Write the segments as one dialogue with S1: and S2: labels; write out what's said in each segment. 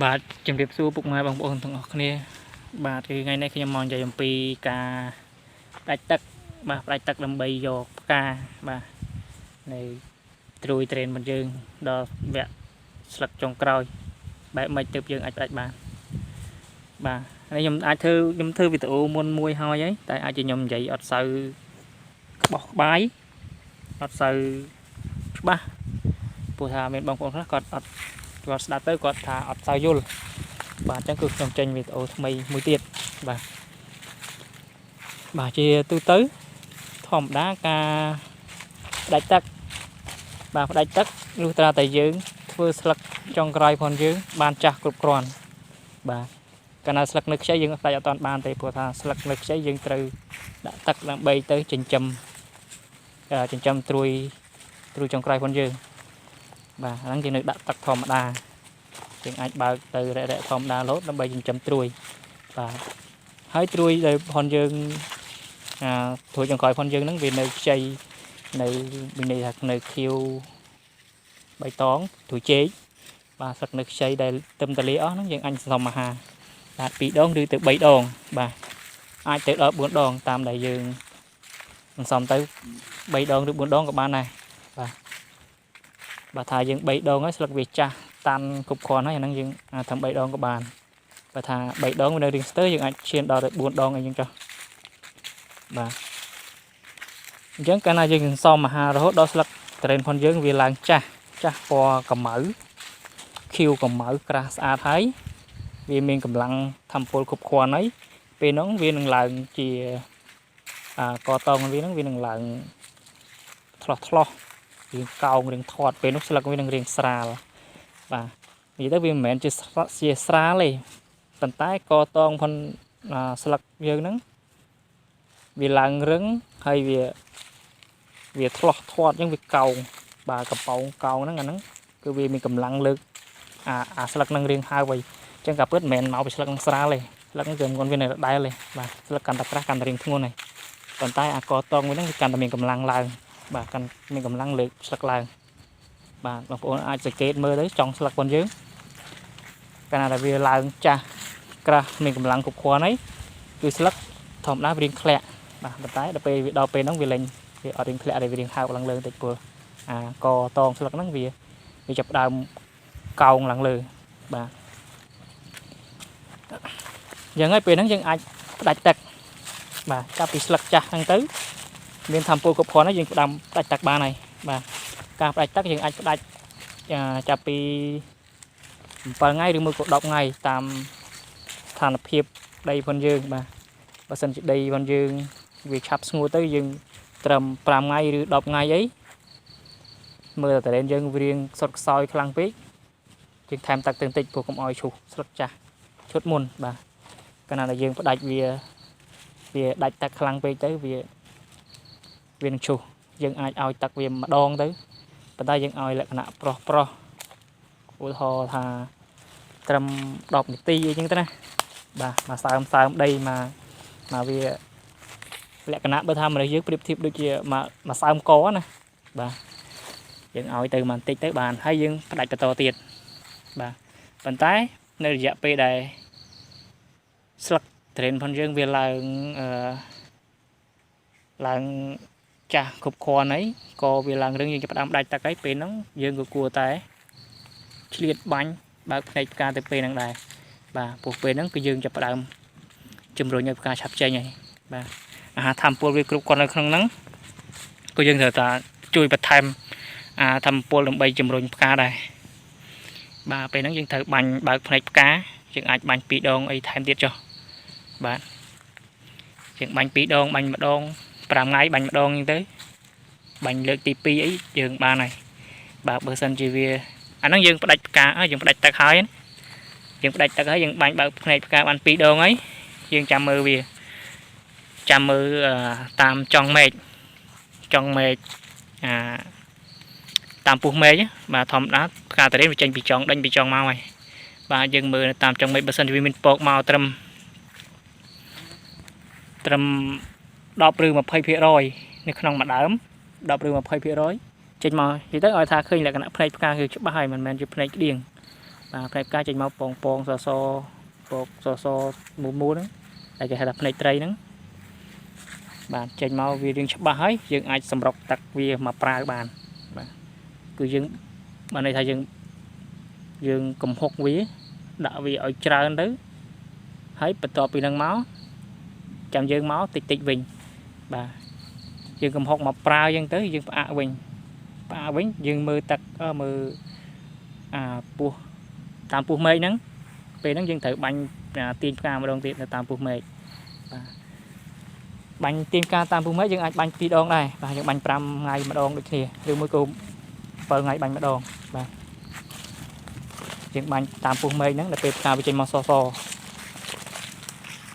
S1: បាទជំរាបសួរពុកម៉ែបងប្អូនទាំងអស់គ្នាបាទគឺថ្ងៃនេះខ្ញុំមកនិយាយអំពីការផ្ដាច់ទឹកបាទផ្ដាច់ទឹកដើម្បីយកផ្កាបាទនៃត្រួយត្រេនរបស់យើងដល់វគ្គស្លឹកចុងក្រោយបែបម៉េចទើបយើងអាចផ្ដាច់បានបាទហើយខ្ញុំអាចធ្វើវីដេអូមុនមួយហើយតែអាចជាខ្ញុំនិយាយអត់សូវក្បោះក្បាយអត់សូវច្បាស់ព្រោះថាមានបងប្អូនខ្លះគាត់ស្ដាប់ទៅគាត់ថាអត់សូវយល់បាទអញ្ចឹងគឺខ្ញុំចេញវីដេអូថ្មីមួយទៀតបាទជាទូទៅធម្មតាការផ្ដាច់ទឹកបាទផ្ដាច់ទឹកលុះត្រាតែយើងធ្វើស្លឹកចុងក្រោយផងយើងបានចាស់គ្រប់គ្រាន់បាទកាលណាស្លឹកនៅខ្ចីយើងផ្ដាច់អត់តាន់បានទេព្រោះថាស្លឹកនៅខ្ចីយើងត្រូវដាក់ទឹកដើម្បីទៅចិញ្ចឹមត្រួយចុងក្រោយផងយើងបាទហ្នឹងយើងនៅដាក់ទឹកធម្មតាយើងអាចបើកទៅរយៈធម្មតាលោតដើម្បីចិញ្ចឹមត្រួយបាទហើយត្រួយដែលផងយើងត្រួយចុងក្រោយផងយើងហ្នឹងវានៅខ្ចីនៅមានន័យថានៅខៀវបៃតងត្រួយចេកបាទស្លឹកនៅខ្ចីដែលទឹមតលាអស់ហ្នឹងយើងអាចសន្សំអាហារបាទ2ដងឬទៅ3ដងបាទអាចទៅដល់4ដងតាមដែលយើងសន្សំទៅ3ដងឬ4ដងក៏បានដែរបាទថាយើង3ដងហើយស្លឹកវាចាស់តាន់គ្រប់គ្រាន់ហើយអាហ្នឹងយើងធ្វើ3ដងក៏បានបើថា3ដងវានៅរៀងស្ទើរយើងអាចឈានដល់ទៅ4ដងអីចឹងចុះបាទអញ្ចឹងកាលណាយើងសន្សំអាហាររហូតដល់ស្លឹកត្រេនផងយើងវាឡើងចាស់ពណ៌កម្មៅខៀវកម្មៅក្រាស់ស្អាតហើយវាមានកម្លាំងធម្មពលគ្រប់គ្រាន់ហើយពេលហ្នឹងវានឹងឡើងជាកតងវានឹងឡើងឆ្លោះរៀងកោងរៀងធាត់ពេលនោះស្លឹកវានឹងរៀងស្រាលបាទនិយាយទៅវាមិនមែនជាស្រាលទេប៉ុន្តែកតងផងស្លឹកយើងហ្នឹងវាឡើងរឹងហើយវាឆ្លោះធាត់អញ្ចឹងវាកោងបាទកំប៉ោងកោងហ្នឹងអាហ្នឹងគឺវាមានកម្លាំងលើកអាស្លឹកហ្នឹងរៀងហើបហើយអញ្ចឹងក៏ពិតមិនមែនមកពីស្លឹកហ្នឹងស្រាលទេស្លឹកហ្នឹងគឺមិនវានៅដដែលទេបាទស្លឹកកាន់តែក្រាស់កាន់តែរៀងធ្ងន់ហើយប៉ុន្តែអាកតងវាហ្នឹងវាកាន់តែមានកម្លាំងឡើងបាទកាន់មានកម្លាំងលើកស្លឹកឡើងបាទបងប្អូនអាចសង្កេតមើលទៅចុងស្លឹករបស់យើងកាលណាវាឡើងចាស់ក្រាស់មានកម្លាំងគ្រប់គ្រាន់ហើយគឺស្លឹកធម្មតាវារៀងធ្លាក់បាទប៉ុន្តែដល់ពេលហ្នឹងវាលេងវាអត់រៀងធ្លាក់ទេវារៀងហើបឡើងលើតិចព្រោះកតងស្លឹកហ្នឹងវាចាប់ដើមកោងឡើងលើបាទយ៉ាងហើយពេលហ្នឹងយើងអាចផ្ដាច់ទឹកបាទចាប់ពីស្លឹកចាស់ហ្នឹងទៅមានធម្មពលគ្រប់គ្រាន់ហើយយើងផ្ដាច់ទឹកបានហើយបាទការផ្ដាច់ទឹកយើងអាចផ្ដាច់ចាប់ពី7ថ្ងៃឬមួយក៏10ថ្ងៃតាមស្ថានភាពដីផងយើងបាទបើសិនជាដីផងយើងវាឆាប់ស្ងួតទៅយើងត្រឹម5ថ្ងៃឬ10ថ្ងៃអីមើលតែត្រេនយើងវារៀងសុតខ្សោយខ្លាំងពេកយើងថែមទឹកទៅបន្តិចព្រោះកុំឲ្យឈូសស្លឹកចាស់ឈុតមុនបាទកាលណាយើងផ្ដាច់វាដាច់ទឹកខ្លាំងពេកទៅវានឹងឈូសយើងអាចឲ្យទឹកវាម្ដងទៅប៉ុន្តែយើងឲ្យលក្ខណៈប្រុសឧទាហរណ៍ថាត្រឹម10នាទីអីចឹងទៅណាបាទមកសើមដីមកវាលក្ខណៈបើថាមនុស្សយើងប្រៀបធៀបដូចជាមកសើមកណាបាទយើងឲ្យទៅបន្តិចទៅបានហើយយើងផ្ដាច់បន្តទៀតបាទប៉ុន្តែនៅរយៈពេលដែលស្លឹកត្រេនផងយើងវាឡើងចាស់គ្រប់គ្រាន់ហើយក៏វាឡើងរឹងយើងចាប់ផ្ដើមដាច់ទឹកហើយពេលហ្នឹងយើងក៏គួរតែឆ្លៀតបាញ់បើកភ្នែកផ្កាទៅពេលហ្នឹងដែរបាទព្រោះពេលហ្នឹងគឺយើងចាប់ផ្ដើមជំរុញឲ្យផ្កាឆាប់ចេញហើយបាទអាហារធម្មពលវាគ្រប់គ្រាន់នៅក្នុងហ្នឹងក៏យើងត្រូវតែជួយបន្ថែមធម្មពលដើម្បីជំរុញផ្កាដែរបាទពេលហ្នឹងយើងត្រូវបាញ់បើកភ្នែកផ្កាយើងអាចបាញ់2ដងអីថែមទៀតចុះបាទយើងបាញ់2ដងបាញ់ម្ដង5ថ្ងៃបាញ់ម្ដងអញ្ចឹងទៅបាញ់លើកទី2អីយើងបានហើយបាទបើសិនជាវាអាហ្នឹងយើងផ្ដាច់ផ្កាយើងផ្ដាច់ទឹកហើយយើងផ្ដាច់ទឹកហើយយើងបាញ់បើកភ្នែកផ្កាបាន2ដងហើយយើងចាំមើលវាតាមចុងមេឃតាមពុះមេឃបាទធម្មតាផ្កាតារ៉េនវាចេញពីចុងដេញពីចុងមកហើយបាទយើងមើលតាមចុងមេឃបើសិនជាវាមានពកមកត្រឹម10ឬ20%នៅក្នុងមួយដើម10ឬ20%ចេញមកនិយាយទៅឲ្យថាឃើញលក្ខណៈភ្នែកផ្កាគឺច្បាស់ហើយមិនមែនជាភ្នែកក្តៀង vàផ្នែកផ្កាចេញមកពងសពកសមូលហ្នឹងតែគេហៅថាផ្នែកត្រីហ្នឹងបាទចេញមកវារៀងច្បាស់ហើយយើងអាចសម្រុកទឹកវាមកប្រើបានបាទគឺយើងបានន័យថាយើងកំហុកវាដាក់វាឲ្យច្រើនទៅហើយបន្ទាប់ពីហ្នឹងមកចាំយើងមកតិចវិញបាទយើងកំហុកមកប្រើអញ្ចឹងទៅយើងផ្អាកវិញយើងមើលទឹកមើលពោះតាមពោះមេឃហ្នឹងពេលហ្នឹងយើងត្រូវបាញ់ទាញផ្កាម្ដងទៀតនៅតាមពោះមេឃបាទបាញ់ទាញផ្កាតាមពោះមេឃយើងអាចបាញ់2 ដងដែរបាទយើងបាញ់5 ថ្ងៃម្ដងដូចគ្នាឬមួយក៏7 ថ្ងៃបាញ់ម្ដងបាទយើងបាញ់តាមពោះមេឃហ្នឹងដល់ពេលផ្កាវាចេញមកស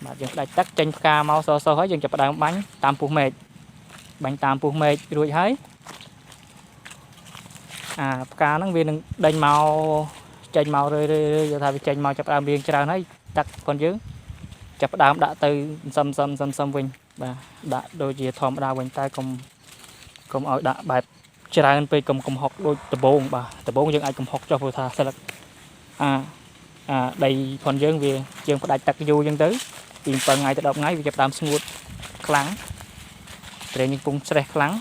S1: បាទយើងផ្ដាច់ទឹកចេញផ្កាមកសហើយយើងចាប់ផ្ដើមបាញ់តាមពោះមេឃរួចហើយផ្កាហ្នឹងវានឹងដេញមកចេញមករឿយយកថាវាចេញមកចាប់ផ្ដើមរៀងច្រើនហើយទឹកផងយើងចាប់ផ្ដើមដាក់ទៅសឹមវិញបាទដាក់ដូចជាធម្មតាវិញតែកុំឲ្យដាក់បែបច្រើនពេកកុំកំហុកដូចដំបងបាទដំបងយើងអាចកំហុកចុះព្រោះថាស្លឹកដីផងយើងផ្ដាច់ទឹកយូរអញ្ចឹងទៅពី7 ថ្ងៃទៅ 10 ថ្ងៃវាចាប់ផ្ដើមស្ងួតខ្លាំងត្រែងយើងពងស្រេះខ្លាំង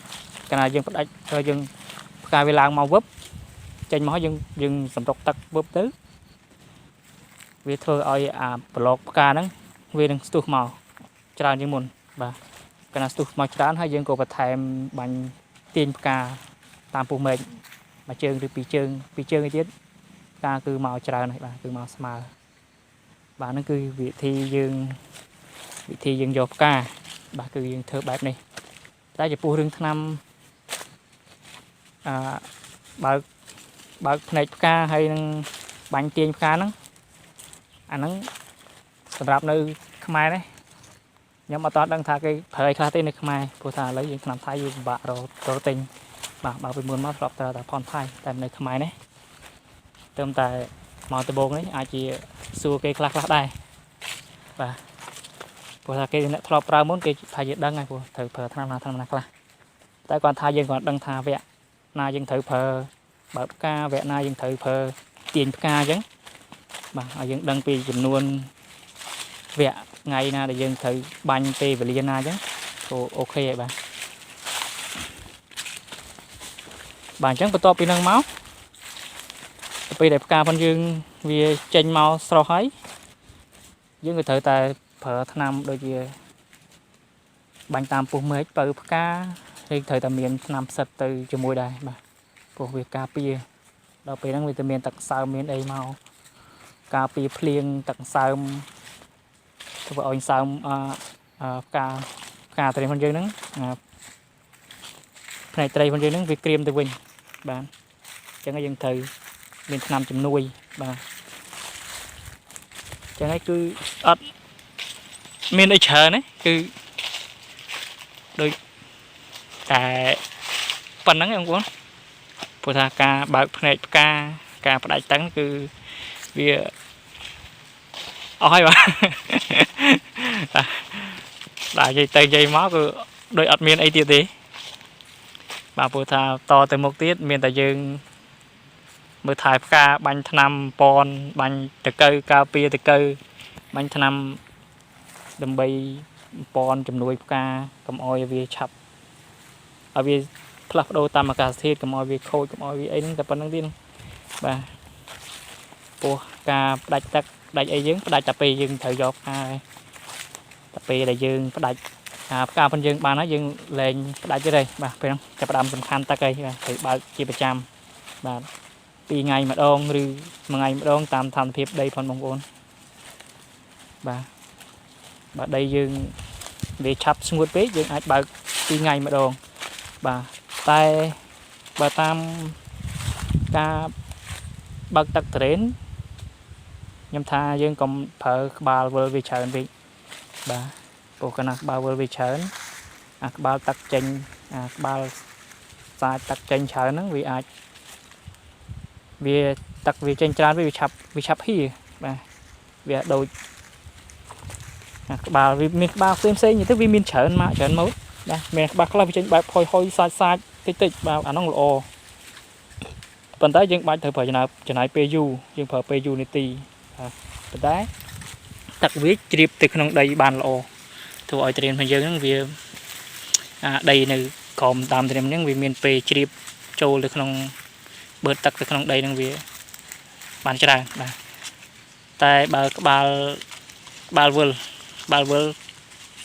S1: កាលណាយើងផ្ដាច់យើងផ្កាវាឡើងមកវឹបចេញមកយើងសម្រុកទឹកវឹបទៅវាធ្វើឲ្យប្លុកផ្កាហ្នឹងវានឹងស្ទុះមកច្រើនជាងមុនបាទកាលណាស្ទុះមកច្រើនហើយយើងក៏បន្ថែមបាញ់ទាញផ្កាតាមពោះមេឃមួយជើងឬ2 ជើងទៀតផ្កាគឺមកច្រើនហើយបាទគឺមកស្មើបាទហ្នឹងគឺវិធីយើងយកផ្កាបាទគឺយើងធ្វើបែបនេះតែចំពោះរឿងថ្នាំបើកភ្នែកផ្កាហើយនឹងបាញ់ទាញផ្កាហ្នឹងអាហ្នឹងសម្រាប់នៅខ្មែរនេះខ្ញុំអត់ដឹងថាគេប្រើឲ្យខ្លះទេនៅខ្មែរព្រោះថាឥឡូវយើងថ្នាំថៃវាពិបាករកទិញបាទបើពីមុនមកធ្លាប់តែផនថៃតែនៅខ្មែរនេះត្រឹមតែមកដំបងនេះអាចជាសួរគេខ្លះដែរបាទព្រោះថាគេអ្នកធ្លាប់ប្រើមុនគេថាយើងដឹងហើយព្រោះត្រូវប្រើថ្នាំណាខ្លះតែគាត់ថាយើងគាត់ដឹងថាវគ្គណាយើងត្រូវប្រើបើផ្កាវគ្គណាយើងត្រូវប្រើទាញផ្កាអញ្ចឹងបាទឲ្យយើងដឹងពីចំនួនវគ្គថ្ងៃណាដែលយើងត្រូវបាញ់ពេលវេលាណាអញ្ចឹងក៏អូខេហើយបាទអញ្ចឹងបន្ទាប់ពីនឹងមកពេលដែលផ្កាផងយើងវាចេញមកស្រស់ហើយយើងក៏ត្រូវតែប្រើថ្នាំដូចជាបាញ់តាមពោះមេឃបើផ្កាហើយត្រូវតែមានថ្នាំផ្សិតទៅជាមួយដែរបាទព្រោះវាការពារដល់ពេលហ្នឹងវាទៅមានទឹកសើមមានអីមកការពារភ្លៀងទឹកសើមធ្វើឲ្យសើមផ្កាត្រីផងយើងហ្នឹងផ្នែកត្រីផងយើងហ្នឹងវាក្រៀមទៅវិញបាទអញ្ចឹងហើយយើងត្រូវមានថ្នាំជំនួយបាទអញ្ចឹងហើយគឺអត់មានអីច្រើនទេគឺដូចតែប៉ុណ្្នឹងឯងបងប្អូនព្រោះថាការបើកភ្នែកផ្កាការផ្ដាច់តឹងគឺវាអស់ហើយបាទបាទនិយាយទៅនិយាយមកគឺដូចអត់មានអីទៀតទេបាទព្រោះថាតទៅមុខទៀតមានតែយើងមើលថែផ្កាបាញ់ថ្នាំពណ៌បាញ់តកៅការពារតកៅបាញ់ថ្នាំដើម្បីពណ៌ជំនួយផ្កាកុំឲ្យវាឆាប់ឲ្យវាផ្លាស់ប្ដូរតាមអាកាសធាតុកុំឲ្យវាខូចកុំឲ្យវាអីហ្នឹងតែប៉ុណ្្នឹងទៀតបាទពោះការផ្ដាច់ទឹកផ្ដាច់អីយើងផ្ដាច់តែពេលយើងត្រូវយកផ្កាតែពេលដែលយើងផ្ដាច់ផ្កាផងយើងបានហើយយើងលែងផ្ដាច់ទៀតហើយបាទពេលហ្នឹងចាប់ផ្ដើមសំខាន់ទឹកហើយបាទត្រូវបើកជាប្រចាំបាទ2 ថ្ងៃម្ដងឬ1 ថ្ងៃម្ដងតាមស្ថានភាពដីផងបងប្អូនបាទដីយើងវាឆាប់ស្ងួតពេកយើងអាចបើក2 ថ្ងៃម្ដងបាទតែបើតាមការបើកទឹកត្រេនខ្ញុំថាយើងកុំប្រើក្បាលវិលវាច្រើនពេកបាទព្រោះកាលណាក្បាលវិលវាច្រើនក្បាលទឹកចេញក្បាលសាច់ទឹកចេញច្រើនហ្នឹងវាអាចទឹកវាចេញច្រើនវាឆាប់ហៀបាទវាដូចក្បាលវាមានក្បាលផ្សេងទៅវាមានច្រើនម៉ាកច្រើនម៉ូតបាទមានក្បាលខ្លះវាចេញបែបហុយសាច់តិចបាទអាហ្នឹងល្អ ប៉ុន្តែយើងបាច់ត្រូវប្រើចំណាយពេលយូរយើងប្រើពេលយូរនាទីប៉ុន្តែទឹកវាជ្រាបទៅក្នុងដីបានល្អធ្វើឲ្យត្រៀមរបស់យើងហ្នឹងវាដីនៅក្រោមតាមត្រៀមហ្នឹងវាមានពេលជ្រាបចូលទៅក្នុងបឺតទឹកទៅក្នុងដីហ្នឹងវាបានច្រើនបាទតែបើក្បាលវិល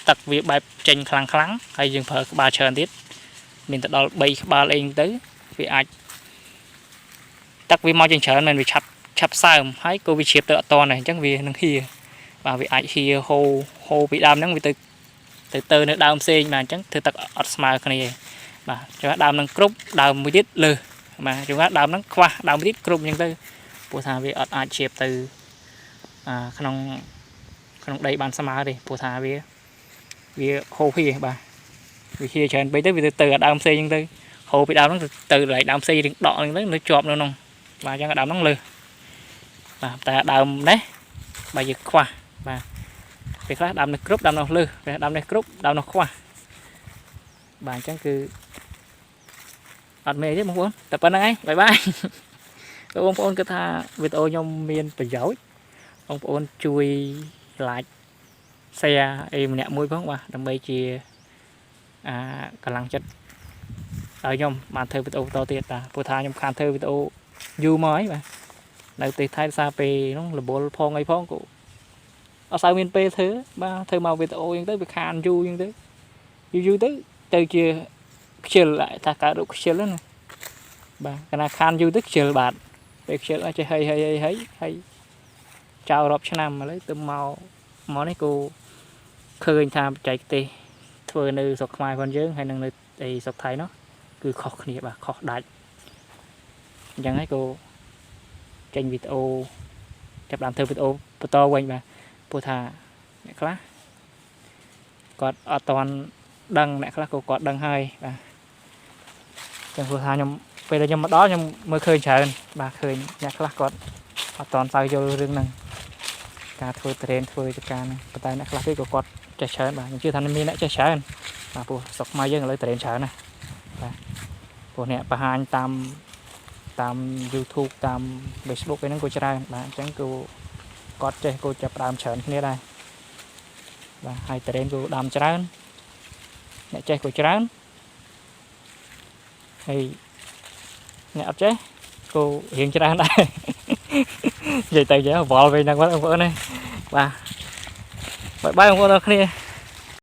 S1: ទឹកវាបែបចេញខ្លាំងហើយយើងប្រើក្បាលច្រើនទៀតមានទៅដល់3ក្បាលអីទៅវាអាចទឹកវាមកចេញច្រើនមែនវាឆាប់សើមហើយក៏វាជ្រាបទៅអត់តដែរអញ្ចឹងវានឹងហៀបាទវាអាចហៀហូពីដើមហ្នឹងវាទៅនៅដើមផ្សេងបាទអញ្ចឹងធ្វើទឹកអត់ស្មើគ្នាបាទចុះដើមហ្នឹងគ្រប់ដើមមួយទៀតលើបាទចុះដើមហ្នឹងខ្វះដើមមួយទៀតគ្រប់អញ្ចឹងទៅព្រោះថាវាអត់អាចជ្រាបទៅក្នុងដីបានស្មើទេព្រោះថាវាហូរហៀបាទវាហៀច្រើនពេកទៅវាទៅដើមផ្សេងអញ្ចឹងទៅហូរពីដើមហ្នឹងទៅកន្លែងដើមផ្សេងរៀងដកអញ្ចឹងទៅនៅជាប់នៅក្នុងបាទអញ្ចឹងដើមហ្នឹងលើបាទតែដើមនេះបើយើងខ្វះបាទពេលខ្លះដើមនេះគ្រប់ដើមនោះលើពេលដើមនេះគ្រប់ដើមនោះខ្វះបាទអញ្ចឹងគឺអត់មេទេបងប្អូនតែប៉ុណ្្នឹងឯងបាយបាយបងប្អូនគិតថាវីដេអូខ្ញុំមានប្រយោជន៍បងប្អូនជួយ like share អីម្នាក់មួយផងបាទដើម្បីជាកម្លាំងចិត្តឲ្យខ្ញុំបានធ្វើវីដេអូបន្តទៀតបាទព្រោះថាខ្ញុំខានធ្វើវីដេអូយូរមកហើយបាទនៅប្រទេសថៃសារពេលហ្នឹងរបុលផងអីផងក៏អត់សូវមានពេលធ្វើបាទធ្វើមកវីដេអូអញ្ចឹងទៅវាខានយូរអញ្ចឹងទៅយូរទៅជាខ្ជិលថាកើតរោគខ្ជិលហ្នឹងបាទកាលណាខានយូរទៅខ្ជិលបាទពេលខ្ជិលចេះហើយចោលរាប់ឆ្នាំឥឡូវទៅមកនេះក៏ឃើញថាបច្ចេកទេសធ្វើនៅស្រុកខ្មែរផងយើងហើយនឹងនៅស្រុកថៃនោះគឺខុសគ្នាបាទខុសដាច់អញ្ចឹងហើយក៏ចេញវីដេអូចាប់ដើមធ្វើវីដេអូបន្តវិញបាទព្រោះថាអ្នកខ្លះគាត់អត់ទាន់ដឹងអ្នកខ្លះក៏គាត់ដឹងហើយបាទចឹងព្រោះថាខ្ញុំពេលដែលខ្ញុំមកដល់ខ្ញុំមើលឃើញច្រើនបាទឃើញអ្នកខ្លះគាត់អត់ទាន់ស្វែងយល់រឿងហ្នឹងការធ្វើត្រេនធ្វើចការហ្នឹងប៉ុន្តែអ្នកខ្លះទៀតក៏គាត់ចេះច្រើនបាទខ្ញុំជឿថាមានអ្នកចេះច្រើនបាទព្រោះស្រុកខ្មែរយើងឥឡូវត្រេនច្រើនណាស់បាទព្រោះអ្នកបង្ហាញតាម YouTube តាម Facebook ហ្នឹងក៏ច្រើនបាទអញ្ចឹងក៏គាត់ចេះក៏ចាប់ដើមច្រើនគ្នាដែរបាទហើយត្រេនក៏ដើមច្រើនអ្នកចេះក៏ច្រើនហើយអ្នកអត់ចេះក៏រៀងច្រើនដែរនិយាយទៅវល់វិញហ្នឹងបងប្អូនណាបាទបាយបងប្អូនអរគ្នា